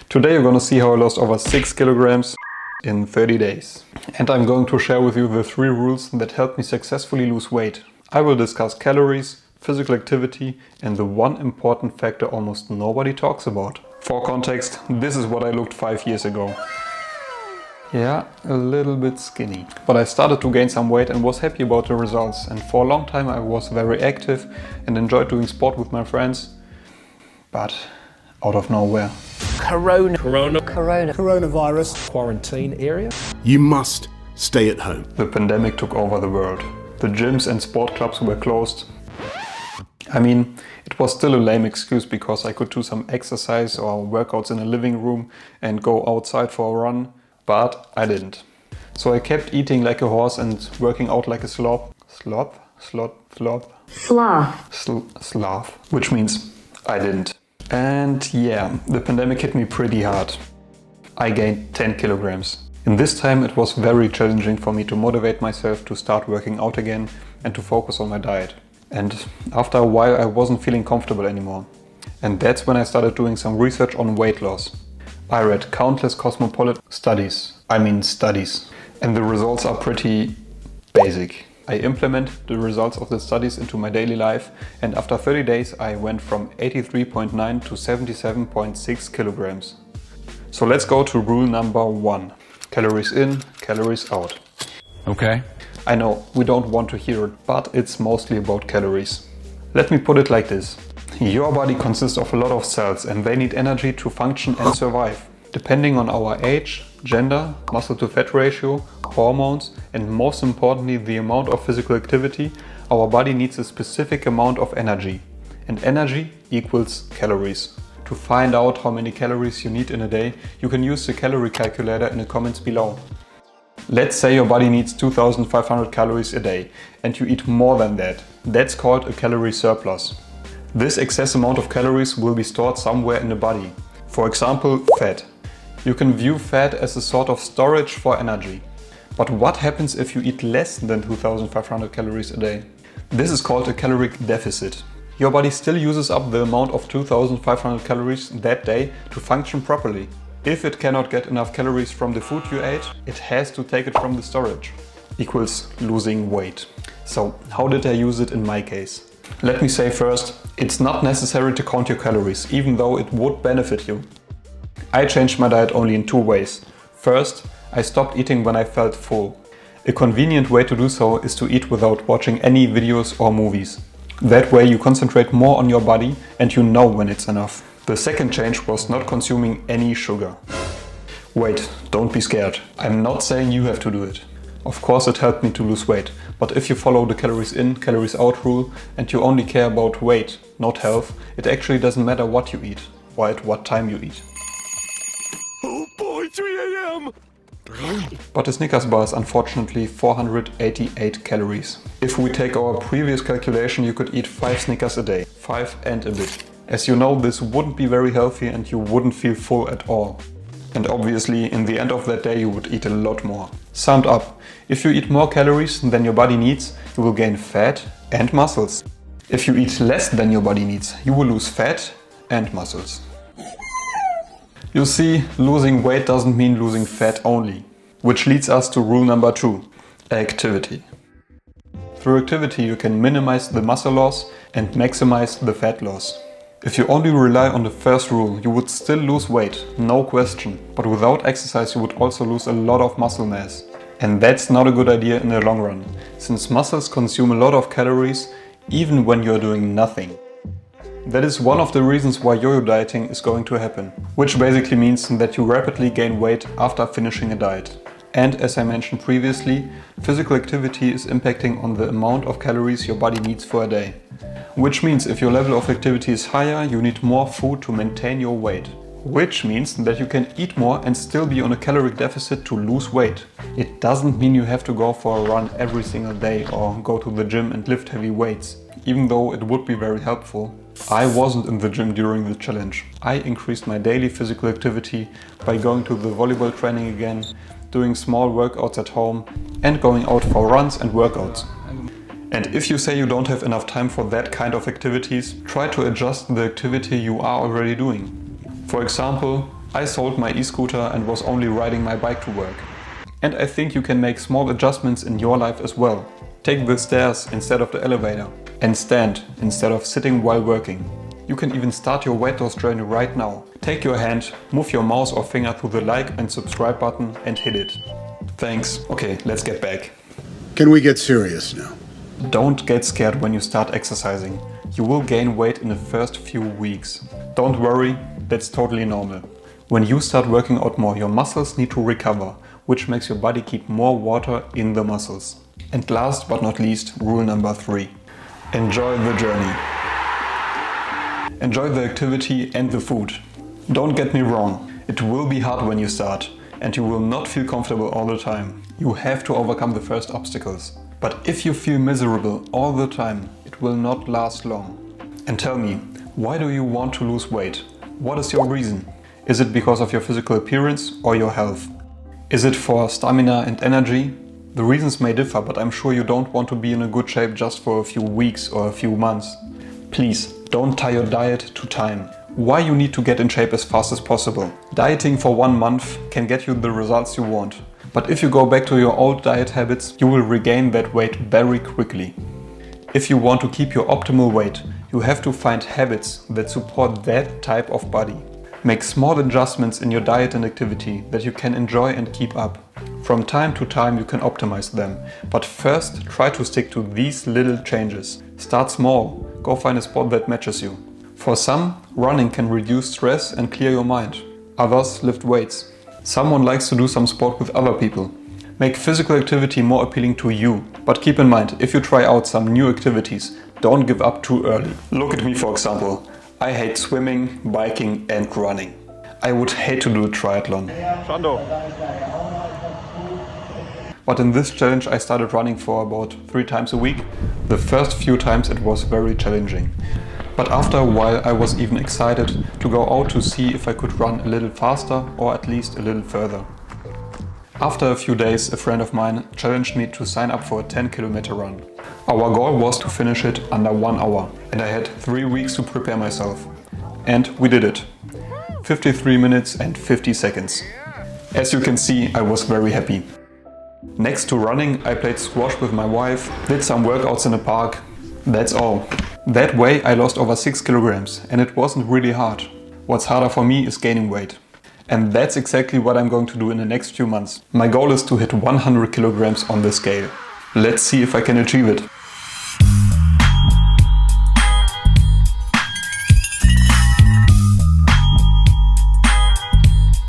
Today you're gonna see how I lost over 6 kilograms in 30 days. And I'm going to share with you the 3 rules that helped me successfully lose weight. I will discuss calories, physical activity and the one important factor almost nobody talks about. For context, this is what I looked 5 years ago. Yeah, a little bit skinny. But I started to gain some weight and was happy about the results. And for a long time I was very active and enjoyed doing sport with my friends. But out of nowhere. Coronavirus. Quarantine area. You must stay at home. The pandemic took over the world. The gyms and sport clubs were closed. I mean, it was still a lame excuse because I could do some exercise or workouts in a living room and go outside for a run. But I didn't. So I kept eating like a horse and working out like a sloth. Sloth, which means I didn't. And yeah, the pandemic hit me pretty hard. I gained 10 kilograms. In this time it was very challenging for me to motivate myself to start working out again and to focus on my diet. And after a while I wasn't feeling comfortable anymore. And that's when I started doing some research on weight loss. I read countless cosmopolitan studies, and the results are pretty basic. I implement the results of the studies into my daily life and after 30 days I went from 83.9 to 77.6 kilograms. So let's go to rule number 1. Calories in, calories out. Okay. I know, we don't want to hear it, but it's mostly about calories. Let me put it like this. Your body consists of a lot of cells and they need energy to function and survive. Depending on our age, gender, muscle to fat ratio, hormones and most importantly the amount of physical activity, our body needs a specific amount of energy. And energy equals calories. To find out how many calories you need in a day, you can use the calorie calculator in the comments below. Let's say your body needs 2500 calories a day and you eat more than that. That's called a calorie surplus. This excess amount of calories will be stored somewhere in the body. For example, fat. You can view fat as a sort of storage for energy. But what happens if you eat less than 2500 calories a day? This is called a caloric deficit. Your body still uses up the amount of 2500 calories that day to function properly. If it cannot get enough calories from the food you ate, it has to take it from the storage. Equals losing weight. So how did I use it in my case? Let me say first, it's not necessary to count your calories, even though it would benefit you. I changed my diet only in 2 ways. First, I stopped eating when I felt full. A convenient way to do so is to eat without watching any videos or movies. That way you concentrate more on your body and you know when it's enough. The second change was not consuming any sugar. Wait, don't be scared. I'm not saying you have to do it. Of course it helped me to lose weight, but if you follow the calories in, calories out rule and you only care about weight, not health, it actually doesn't matter what you eat or at what time you eat. Oh boy, 3 a.m. But a Snickers bar is unfortunately 488 calories. If we take our previous calculation, you could eat 5 Snickers a day. 5 and a bit. As you know, this wouldn't be very healthy and you wouldn't feel full at all. And obviously, in the end of that day, you would eat a lot more. Summed up, if you eat more calories than your body needs, you will gain fat and muscles. If you eat less than your body needs, you will lose fat and muscles. You see, losing weight doesn't mean losing fat only. Which leads us to rule number 2, activity. Through activity you can minimize the muscle loss and maximize the fat loss. If you only rely on the first rule, you would still lose weight, no question. But without exercise you would also lose a lot of muscle mass. And that's not a good idea in the long run, since muscles consume a lot of calories even when you're doing nothing. That is one of the reasons why yo-yo dieting is going to happen, which basically means that you rapidly gain weight after finishing a diet. And as I mentioned previously, physical activity is impacting on the amount of calories your body needs for a day. Which means if your level of activity is higher, you need more food to maintain your weight. Which means that you can eat more and still be on a caloric deficit to lose weight. It doesn't mean you have to go for a run every single day or go to the gym and lift heavy weights, even though it would be very helpful. I wasn't in the gym during the challenge. I increased my daily physical activity by going to the volleyball training again, doing small workouts at home and going out for runs and workouts. And if you say you don't have enough time for that kind of activities, try to adjust the activity you are already doing. For example, I sold my e-scooter and was only riding my bike to work. And I think you can make small adjustments in your life as well. Take the stairs instead of the elevator and stand instead of sitting while working. You can even start your weight loss journey right now. Take your hand, move your mouse or finger through the like and subscribe button and hit it. Thanks. Okay, let's get back. Can we get serious now? Don't get scared when you start exercising. You will gain weight in the first few weeks. Don't worry, that's totally normal. When you start working out more, your muscles need to recover, which makes your body keep more water in the muscles. And last but not least, rule number 3. Enjoy the journey. Enjoy the activity and the food. Don't get me wrong, it will be hard when you start and you will not feel comfortable all the time. You have to overcome the first obstacles. But if you feel miserable all the time, it will not last long. And tell me, why do you want to lose weight? What is your reason? Is it because of your physical appearance or your health? Is it for stamina and energy? The reasons may differ, but I'm sure you don't want to be in a good shape just for a few weeks or a few months. Please, don't tie your diet to time. Why you need to get in shape as fast as possible. Dieting for 1 month can get you the results you want. But if you go back to your old diet habits, you will regain that weight very quickly. If you want to keep your optimal weight, you have to find habits that support that type of body. Make small adjustments in your diet and activity that you can enjoy and keep up. From time to time you can optimize them, but first try to stick to these little changes. Start small, go find a sport that matches you. For some, running can reduce stress and clear your mind. Others lift weights. Someone likes to do some sport with other people. Make physical activity more appealing to you, but keep in mind, if you try out some new activities, don't give up too early. Look at me for example. I hate swimming, biking and running. I would hate to do a triathlon. But in this challenge I started running for about 3 times a week. The first few times it was very challenging. But after a while I was even excited to go out to see if I could run a little faster or at least a little further. After a few days, a friend of mine challenged me to sign up for a 10-kilometer run. Our goal was to finish it under 1 hour and I had 3 weeks to prepare myself. And we did it. 53 minutes and 50 seconds. As you can see, I was very happy. Next to running, I played squash with my wife, did some workouts in the park. That's all. That way I lost over 6 kilograms and it wasn't really hard. What's harder for me is gaining weight. And that's exactly what I'm going to do in the next few months. My goal is to hit 100 kilograms on the scale. Let's see if I can achieve it.